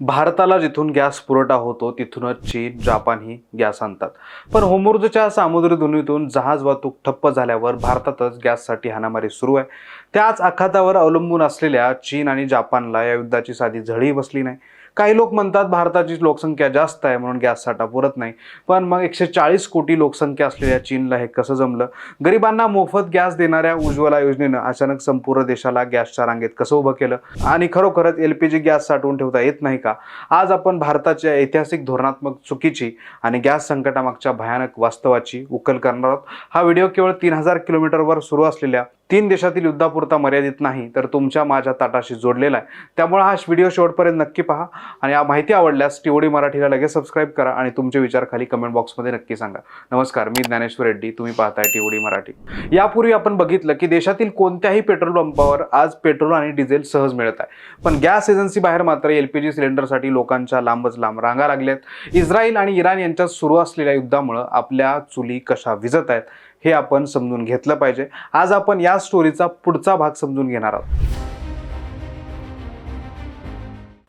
भारताला जिथून गॅस पुरवठा होतो तिथूनच चीन, जापानही गॅस आणतात. पण होर्मुझच्या सामुद्रधुनीतून जहाज वाहतूक ठप्प झाल्यावर भारतातच गॅससाठी हाणामारी सुरू आहे. त्याच आखातावर अवलंबून असलेल्या चीन आणि जापानला या युद्धाची साधी झळी बसली नाही. काही लोक म्हणतात भारताची लोकसंख्या जास्त आहे म्हणून गॅस साठा पुरत नाही. पण मग 140 कोटी लोकसंख्या असलेल्या चीनला हे कसं जमलं? गरिबांना मोफत गॅस देणाऱ्या उज्ज्वला योजनेनं अचानक संपूर्ण देशाला गॅसच्या रांगेत कसं उभं केलं? आणि खरोखरच LPG गॅस साठवून ठेवता येत नाही का? आज आपण भारताच्या ऐतिहासिक धोरणात्मक चुकीची आणि गॅस संकटामागच्या भयानक वास्तवाची उकल करणार आहोत. हा व्हिडिओ केवळ 3000 किलोमीटरवर सुरू असलेल्या 3 देशातील युद्धापुरता मर्यादित नाही, तर तुमच्या माझ्या ताटाशी जोडलेला आहे. त्यामुळे हा व्हिडिओ शेवटपर्यंत नक्की पहा आणि या माहिती आवडल्यास TOD मराठीला लगेच सबस्क्राईब करा आणि तुमचे विचार खाली कमेंट बॉक्समध्ये नक्की सांगा. नमस्कार, मी ज्ञानेश्वर रेड्डी, तुम्ही पाहताय TOD मराठी. यापूर्वी आपण बघितलं की देशातील कोणत्याही पेट्रोल पंपावर आज पेट्रोल आणि डिझेल सहज मिळत आहे. पण गॅस एजन्सी बाहेर मात्र LPG सिलेंडरसाठी लोकांच्या लांबच लांब रांगा लागल्यात. इस्रायल आणि इराण यांच्यात सुरू असलेल्या युद्धामुळे आपल्या चुली कशा विझत आहेत हे आपण समजून घेतलं पाहिजे. आज आपण या स्टोरीचा पुढचा भाग समजून घेणार आहोत.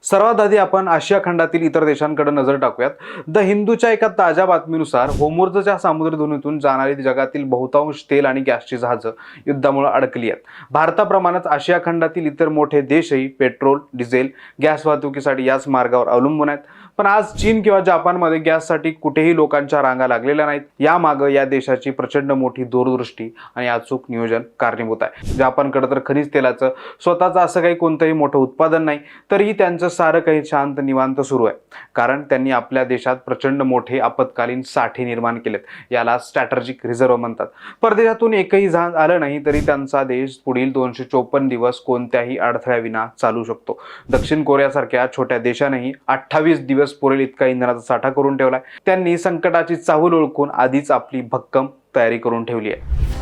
सर्वात आधी आपण आशिया खंडातील इतर देशांकडे नजर टाकूयात. द हिंदूच्या एका ताज्या बातमीनुसार होर्मुझच्या सामुद्रधुनीतून जाणारी जगातील बहुतांश तेल आणि गॅसची जहाजं युद्धामुळे अडकली आहेत. भारताप्रमाणेच आशिया खंडातील इतर मोठे देशही पेट्रोल, डिझेल, गॅस वाहतुकीसाठी याच मार्गावर अवलंबून आहेत. पण आज चीन किंवा जापानमध्ये गॅससाठी कुठेही लोकांच्या रांगा लागलेल्या नाहीत. यामागं या देशाची प्रचंड मोठी दूरदृष्टी आणि अचूक नियोजन कारणीभूत आहे. जापानकडे तर खनिज तेलाचं स्वतःचं असं काही कोणतंही मोठं उत्पादन नाही, तरीही त्यांचं सारं काही शांत निवांत सुरू आहे. कारण त्यांनी आपल्या देशात प्रचंड मोठे आपत्कालीन साठे निर्माण केलेत. याला स्ट्रॅटेजिक रिझर्व्ह म्हणतात. परदेशातून एकही जहाज आलं नाही तरी त्यांचा देश पुढील 254 दिवस कोणत्याही अडथळ्याविना चालू शकतो. दक्षिण कोरियासारख्या छोट्या देशानेही 28 दिवस पुरेल इतका इंधनाचा साठा करून ठेवलाय. त्यांनी संकटाची चाहूल ओळखून आधीच आपली भक्कम तयारी करून ठेवली आहे.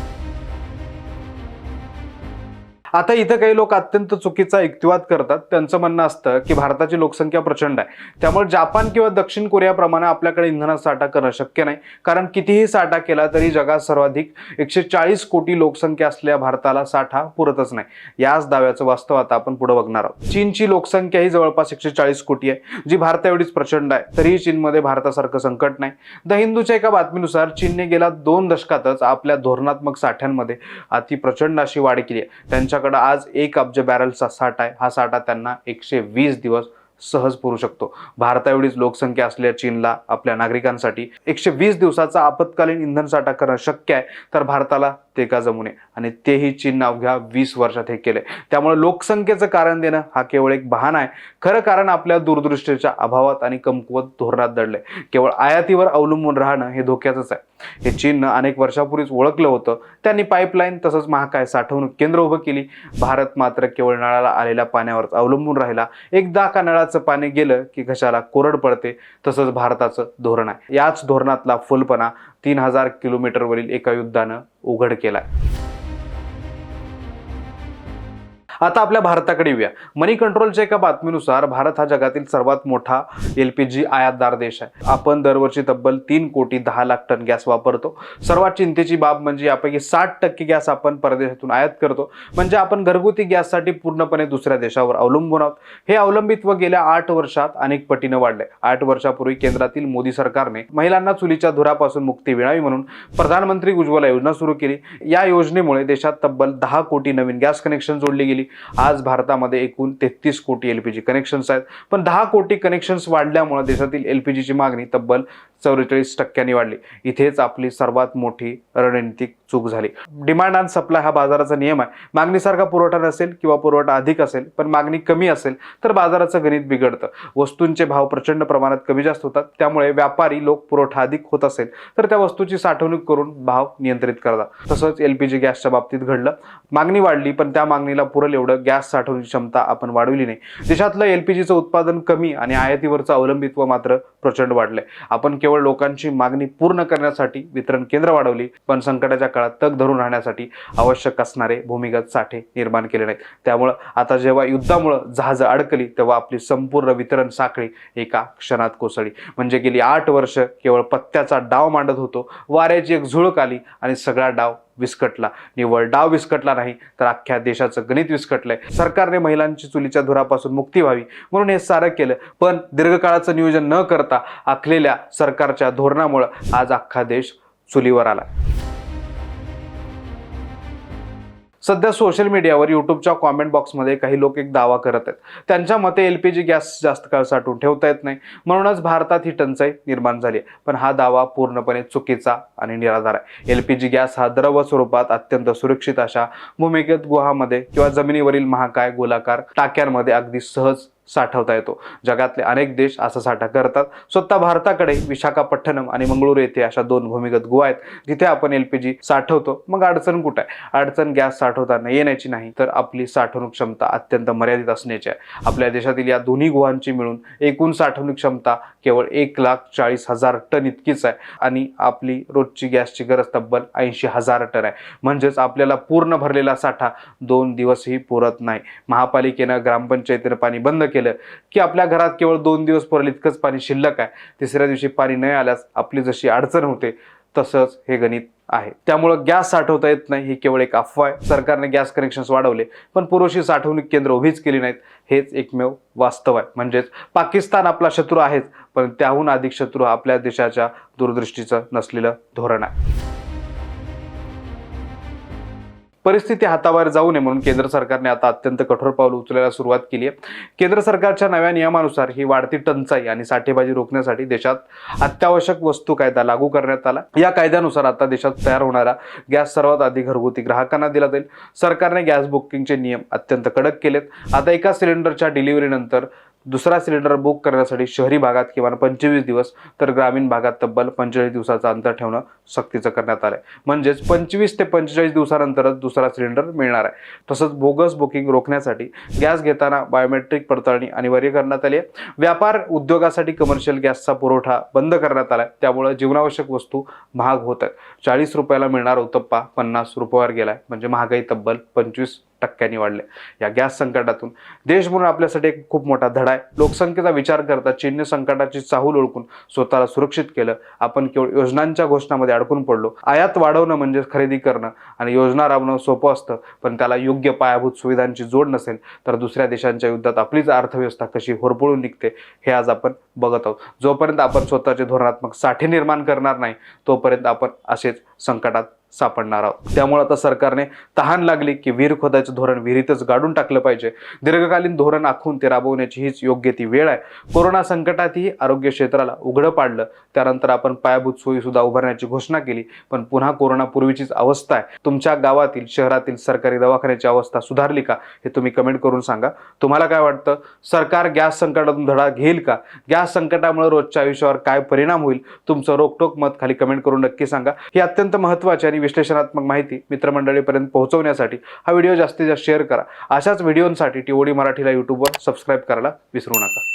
आता इथं काही लोक अत्यंत चुकीचा युक्तिवाद करतात. त्यांचं म्हणणं असतं की भारताची लोकसंख्या प्रचंड आहे, त्यामुळे जापान किंवा दक्षिण कोरियाप्रमाणे आपल्याकडे इंधनाचा साठा करणं शक्य नाही. कारण कितीही साठा केला तरी जगात सर्वाधिक 140 कोटी लोकसंख्या असलेल्या भारताला साठा पुरतच नाही. याच दाव्याचं वास्तव आता आपण पुढे बघणार आहोत. चीनची लोकसंख्या ही जवळपास 140 कोटी आहे, जी भारता एवढीच प्रचंड आहे. तरीही चीनमध्ये भारतासारखं संकट नाही. द हिंदूच्या एका बातमीनुसार चीनने गेल्या 2 दशकातच आपल्या धोरणात्मक साठ्यांमध्ये अति प्रचंड अशी वाढ केली आहे. त्यांच्याकडे आज 1 अब्ज बॅरलचा साठा आहे. हा साठा त्यांना 120 दिवस सहज पुरू शकतो. भारता एवढीच लोकसंख्या असलेल्या चीनला आपल्या नागरिकांसाठी 120 दिवसाचा आपत्कालीन इंधन साठा करणं शक्य आहे, तर भारताला ते का जमू नये? आणि तेही चीननं अवघ्या 20 वर्षात हे केले. त्यामुळे लोकसंख्येचं कारण देणं हा केवळ एक बहाणा आहे. खरं कारण आपल्या दूरदृष्टीच्या अभावात आणि कमकुवत धोरणात दडलंय. केवळ आयातीवर अवलंबून राहणं हे धोक्याचंच आहे. हे चीननं अनेक वर्षापूर्वीच ओळखलं होतं. त्यांनी पाईपलाईन तसंच महाकाय साठवणूक केंद्र उभं केली. भारत मात्र केवळ नळाला आलेल्या पाण्यावरच अवलंबून राहिला. एकदा का नळाचं पाणी गेलं की घशाला कोरड पडते, तसंच भारताचं धोरण आहे. याच धोरणातला फुलपणा 3000 किलोमीटरवरील एका युद्धानं उघड केलाय. आता आपल्या भारताकडे येऊया. मनी कंट्रोलच्या एका बातमीनुसार भारत हा जगातील सर्वात मोठा LPG आयातदार देश आहे. आपण दरवर्षी तब्बल 3 कोटी 10 लाख टन गॅस वापरतो. सर्वात चिंतेची बाब म्हणजे यापैकी 60% गॅस आपण परदेशातून आयात करतो. म्हणजे आपण घरगुती गॅससाठी पूर्णपणे दुसऱ्या देशावर अवलंबून आहोत. हे अवलंबित्व गेल्या 8 वर्षात अनेक पटीनं वाढले. 8 वर्षापूर्वी केंद्रातील मोदी सरकारने महिलांना चुलीच्या धुरापासून मुक्ती मिळावी म्हणून प्रधानमंत्री उज्ज्वला योजना सुरू केली. या योजनेमुळे देशात तब्बल 10 कोटी नवीन गॅस कनेक्शन जोडली गेली. आज भारतामध्ये एकूण 33 कोटी LPG कनेक्शन्स आहेत. पण 10 कोटी कनेक्शन्स वाढल्यामुळे देशातील LPGची मागणी तब्बल 44% वाढली. इथेच आपली सर्वात मोठी रणनीतिक चूक झाली. डिमांड अँड सप्लाय हा बाजाराचा नियम आहे. मागणीसारखा पुरवठा नसेल किंवा पुरवठा अधिक असेल पण मागणी कमी असेल तर बाजाराचं गणित बिघडतं. वस्तूंचे भाव प्रचंड प्रमाणात कमी जास्त होतात. त्यामुळे व्यापारी लोक पुरवठा अधिक होत असेल तर त्या वस्तूची साठवणूक करून भाव नियंत्रित करतात. तसंच LPG गॅसच्या बाबतीत घडलं. मागणी वाढली पण त्या मागणीला पुरेल एवढं गॅस साठवण्याची क्षमता आपण वाढवली नाही. देशातलं LPGचं उत्पादन कमी आणि आयातीवरचं अवलंबित्व मात्र प्रचंड वाढलंय. आपण केवळ लोकांची मागणी पूर्ण करण्यासाठी वितरण केंद्र वाढवली, पण संकटाच्या काळात तग धरून राहण्यासाठी आवश्यक असणारे भूमिगत साठे निर्माण केले नाहीत. त्यामुळे आता जेव्हा युद्धामुळे जहाजं अडकली तेव्हा आपली संपूर्ण वितरण साखळी एका क्षणात कोसळली. म्हणजे गेली 8 वर्ष केवळ पत्त्याचा डाव मांडत होतो. वाऱ्याची एक झुळूक आली आणि सगळा डाव विस्कटला. निव्वळ डाव विस्कटला नाही तर अख्ख्या देशाचं गणित विस्कटलंय. सरकारने महिलांची चुलीच्या धुरापासून मुक्ती व्हावी म्हणून हे सारं केलं, पण दीर्घकाळाचं नियोजन न करता आखलेल्या सरकारच्या धोरणामुळे आज अख्खा देश चुलीवर आला. सध्या सोशल मीडियावर यूट्यूबच्या कॉमेंट बॉक्समध्ये काही लोक एक दावा करत आहेत. त्यांच्या मते LPG गॅस जास्त काळ साठवून ठेवता येत नाही, म्हणूनच भारतात ही टंचाई निर्माण झाली आहे. पण हा दावा पूर्णपणे चुकीचा आणि निराधार आहे. LPG गॅस हा द्रव स्वरूपात अत्यंत सुरक्षित अशा भूमिगत गुहामध्ये किंवा जमिनीवरील महाकाय गोलाकार टाक्यांमध्ये अगदी सहज साठवता येतो. जगातले अनेक देश असा साठा करतात. स्वतः भारताकडे विशाखापट्टणम आणि मंगळूर येथे अशा 2 भूमिगत गुहा आहेत जिथे आपण LPG साठवतो. मग अडचण कुठे आहे? अडचण गॅस साठवताना येण्याची नाही, तर आपली साठवणूक क्षमता अत्यंत मर्यादित असण्याची आहे. आपल्या देशातील या दोन्ही गुहांची मिळून एकूण साठवणूक क्षमता केवळ 1,40,000 टन इतकीच आहे आणि आपली रोजची गॅसची गरज तब्बल 80,000 टन आहे. म्हणजेच आपल्याला पूर्ण भरलेला साठा 2 दिवसही पुरत नाही. महापालिकेनं ग्रामपंचायतीनं पाणी बंद केलं की आपल्या घरात केवळ 2 दिवस पुरेल इतकंच पाणी शिल्लक आहे. तिसऱ्या दिवशी पाणी न आल्यास आपली जशी अडचण होते तसंच हे गणित आहे. त्यामुळे गॅस साठवता येत नाही ही केवळ एक अफवा आहे. सरकारने गॅस कनेक्शन्स वाढवले पण पुरेशी साठवणूक केंद्र उभीच केली नाहीत. हेच एकमेव वास्तव आहे. म्हणजेच पाकिस्तान आपला शत्रू आहेच, पण त्याहून अधिक शत्रू आपल्या देशाच्या दूरदृष्टीचं नसलेलं धोरण आहे. परिस्थिती हाताबाहेर जाऊ नये म्हणून केंद्र सरकारने आता अत्यंत कठोर पाऊल उचलायला सुरुवात केली आहे. केंद्र सरकारच्या नव्या नियमानुसार ही वाढती टंचाई आणि साठेबाजी रोखण्यासाठी देशात अत्यावश्यक वस्तू कायदा लागू करण्यात आला. या कायद्यानुसार आता देशात तयार होणारा गॅस सर्वात आधी घरगुती ग्राहकांना दिला जाईल. सरकारने गॅस बुकिंगचे नियम अत्यंत कडक केलेत. आता एका सिलेंडरच्या डिलिव्हरीनंतर दुसरा सिलेंडर बुक करण्यासाठी शहरी भागात किमान 25 दिवस तर ग्रामीण भागात तब्बल 45 दिवसाचं अंतर ठेवणं सक्तीचं करण्यात आलंय. म्हणजेच 25 ते 45 दिवसानंतरच दुसरा सिलेंडर मिळणार आहे. तसंच बोगस बुकिंग रोखण्यासाठी गॅस घेताना बायोमेट्रिक पडताळणी अनिवार्य करण्यात आली आहे. व्यापार उद्योगासाठी कमर्शियल गॅसचा पुरवठा बंद करण्यात आलाय. त्यामुळे जीवनावश्यक वस्तू महाग होत आहेत. 40 रुपयाला मिळणारा उत्तप्पा 50 रुपयावर गेलाय. म्हणजे महागाई तब्बल 25% वाढले. या गॅस संकटातून देश म्हणून आपल्यासाठी एक खूप मोठा धडा आहे. लोकसंख्येचा विचार करता चीनने संकटाची चाहूल ओळखून स्वतःला सुरक्षित केलं. आपण केवळ योजनांच्या घोषणामध्ये अडकून पडलो. आयात वाढवणं म्हणजे खरेदी करणं आणि योजना राबवणं सोपं असतं, पण त्याला योग्य पायाभूत सुविधांची जोड नसेल तर दुसऱ्या देशांच्या युद्धात आपलीच अर्थव्यवस्था कशी होरपळून निघते हे आज आपण बघत आहोत. जोपर्यंत आपण स्वतःचे धोरणात्मक साठे निर्माण करणार नाही तोपर्यंत आपण असेच संकटात सापडणार आहोत. त्यामुळे आता सरकारने तहान लागली की विहीर खोदायचं धोरण विहिरीतच गाडून टाकलं पाहिजे. दीर्घकालीन धोरण आखून ते राबवण्याची हीच योग्य ती वेळ आहे. कोरोना संकटातही आरोग्य क्षेत्राला उघडं पाडलं. त्यानंतर आपण पायाभूत सोयी सुद्धा उभारण्याची घोषणा केली, पण पुन्हा कोरोना पूर्वीचीच अवस्था आहे. तुमच्या गावातील शहरातील सरकारी दवाखान्याची अवस्था सुधारली का हे तुम्ही कमेंट करून सांगा. तुम्हाला काय वाटतं? सरकार गॅस संकटातून धडा घेईल का? गॅस संकटामुळे रोजच्या आयुष्यावर काय परिणाम होईल? तुमचं रोकटोक मत खाली कमेंट करून नक्की सांगा. ही अत्यंत महत्त्वाची आणि विश्लेषणात्मक माहिती मित्रमंडळीपर्यंत पोहोचवण्यासाठी हा व्हिडिओ जास्तीत जास्त शेअर करा. अशाच व्हिडिओंसाठी TOD मराठीला यूट्यूबवर सबस्क्राईब करायला विसरू नका.